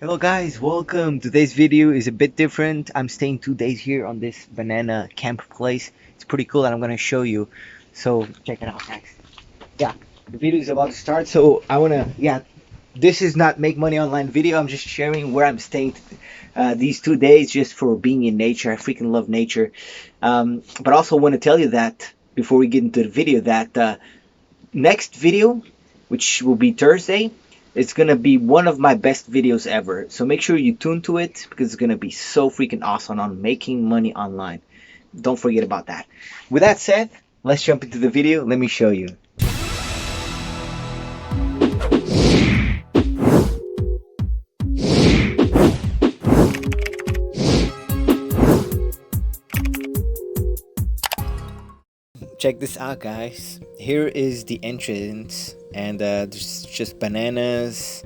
Hello guys, welcome. Today's video is a bit different. I'm staying 2 days here on this banana camp place. It's pretty cool and I'm gonna show you. So check it out next. Yeah, the video is about to start. So this is not make money online video. I'm just sharing where I'm staying these 2 days just for being in nature. I freaking love nature. But also want to tell you that before we get into the video that next video, which will be Thursday, it's gonna be one of my best videos ever. So make sure you tune to it because it's gonna be so freaking awesome on making money online. Don't forget about that. With that said, let's jump into the video. Let me show you. Check this out, guys. Here is the entrance, and there's just bananas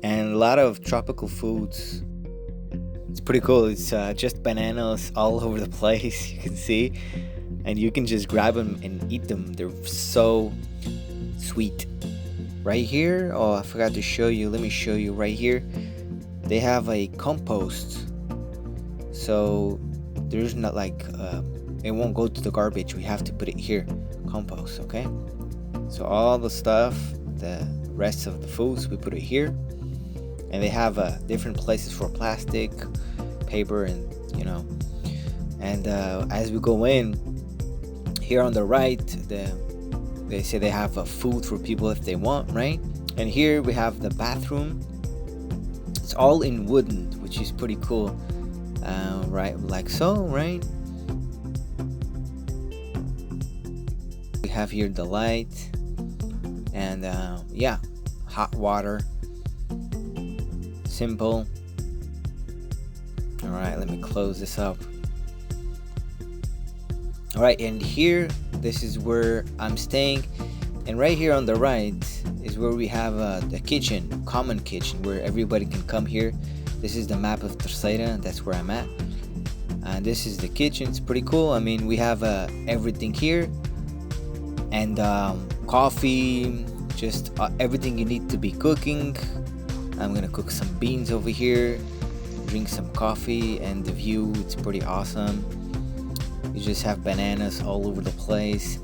and a lot of tropical foods. It's pretty cool. It's just bananas all over the place, you can see, and you can just grab them and eat them. They're so sweet. Right here, oh, I forgot to show you. Let me show you right here. They have a compost, so there's not like it won't go to the garbage. We have to put it here, compost. Okay, so all the stuff, the rest of the foods, we put it here, and they have different places for plastic, paper, and and as we go in here on the right, they say they have food for people if they want, right? And here we have the bathroom. It's all in wooden, which is pretty cool, right? Like so, right? We have here the light, and yeah, hot water. Simple. All right, let me close this up. All right, and here, this is where I'm staying, and right here on the right is where we have the kitchen, common kitchen, where everybody can come here. This is the map of Terceira. That's where I'm at, and this is the kitchen. It's pretty cool. I mean, we have everything here, and coffee, just everything you need to be cooking. I'm gonna cook some beans over here, drink some coffee, and the view, it's pretty awesome. You just have bananas all over the place.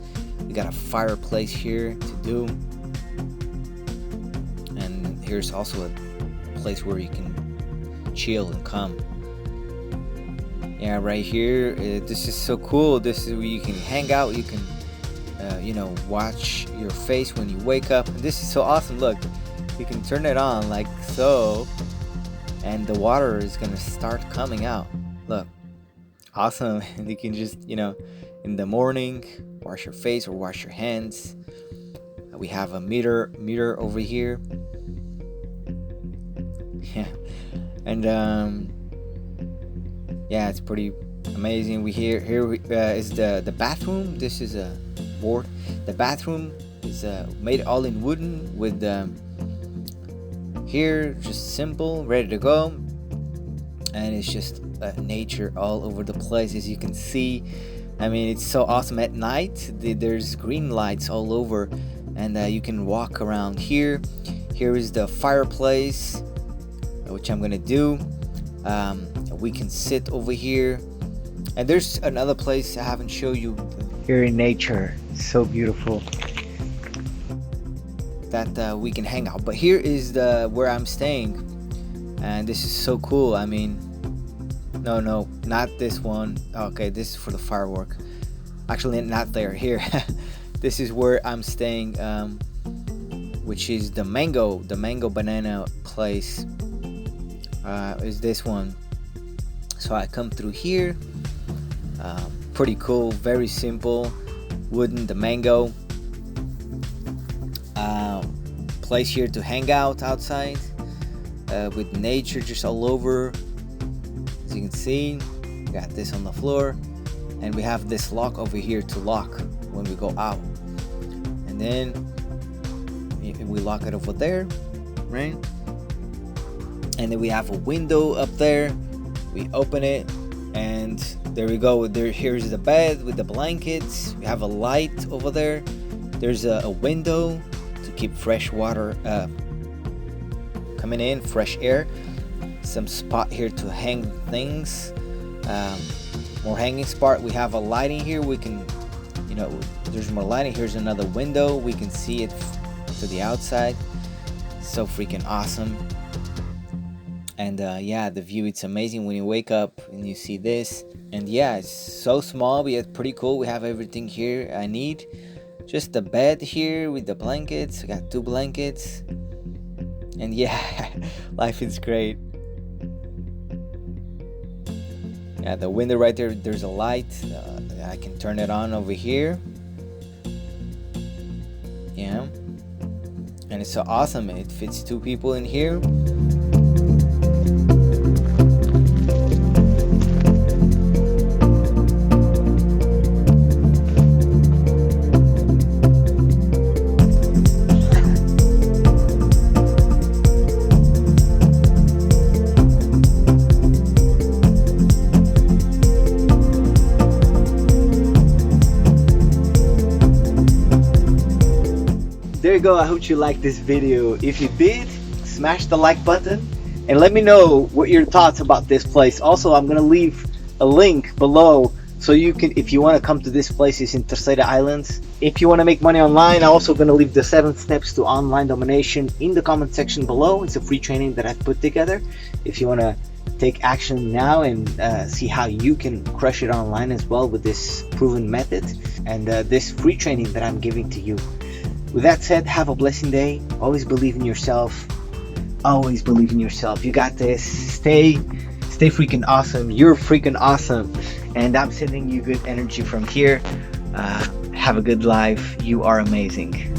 We got a fireplace here to do, and here's also a place where you can chill and come. Yeah, right here, this is so cool. This is where you can hang out. You can watch your face when you wake up. This is so awesome. Look, you can turn it on like so, and the water is gonna start coming out. Look, awesome. And you can just in the morning wash your face or wash your hands. We have a mirror over here. Yeah, and yeah, it's pretty amazing. Here is the bathroom. This is a board. The bathroom is made all in wooden with here, just simple, ready to go, and it's just nature all over the place, as you can see. I mean, it's so awesome. At night there's green lights all over, and you can walk around here. Here is the fireplace, which I'm gonna do. We can sit over here, and there's another place I haven't shown you here in nature. So beautiful that we can hang out. But here is where I'm staying, and this is so cool. I mean, no, not this one. Okay, this is for the firework. Actually, not there. Here. This is where I'm staying, which is the mango banana place. Is this one. So I come through here. Pretty cool, very simple, wooden, the mango. Place here to hang out outside with nature just all over. As you can see, we got this on the floor, and we have this lock over here to lock when we go out, and then we lock it over there, right? And then we have a window up there. We open it, and there we go. Here's the bed with the blankets. We have a light over there. There's a window to keep fresh water coming in, fresh air. some spot here to hang things. More hanging spot. We have a lighting here. We can, there's more lighting. Here's another window. We can see it to the outside. So freaking awesome. And yeah, the view, it's amazing when you wake up and you see this. And yeah, it's so small, but it's pretty cool. We have everything here I need. Just the bed here with the blankets. I got 2 blankets. And yeah, life is great. Yeah, the window right there, there's a light. I can turn it on over here. Yeah. And it's so awesome. It fits 2 people in here. There you go. I hope you liked this video. If you did, smash the like button and let me know what your thoughts about this place. Also, I'm gonna leave a link below so you can, if you want to come to this place. It's in Terceira Islands. If you want to make money online, I'm also gonna leave the 7 steps to online domination in the comment section below. It's a free training that I've put together. If you want to take action now and see how you can crush it online as well with this proven method and this free training that I'm giving to you. With that said, have a blessing day. Always believe in yourself. Always believe in yourself. You got this. Stay freaking awesome. You're freaking awesome. And I'm sending you good energy from here. Have a good life. You are amazing.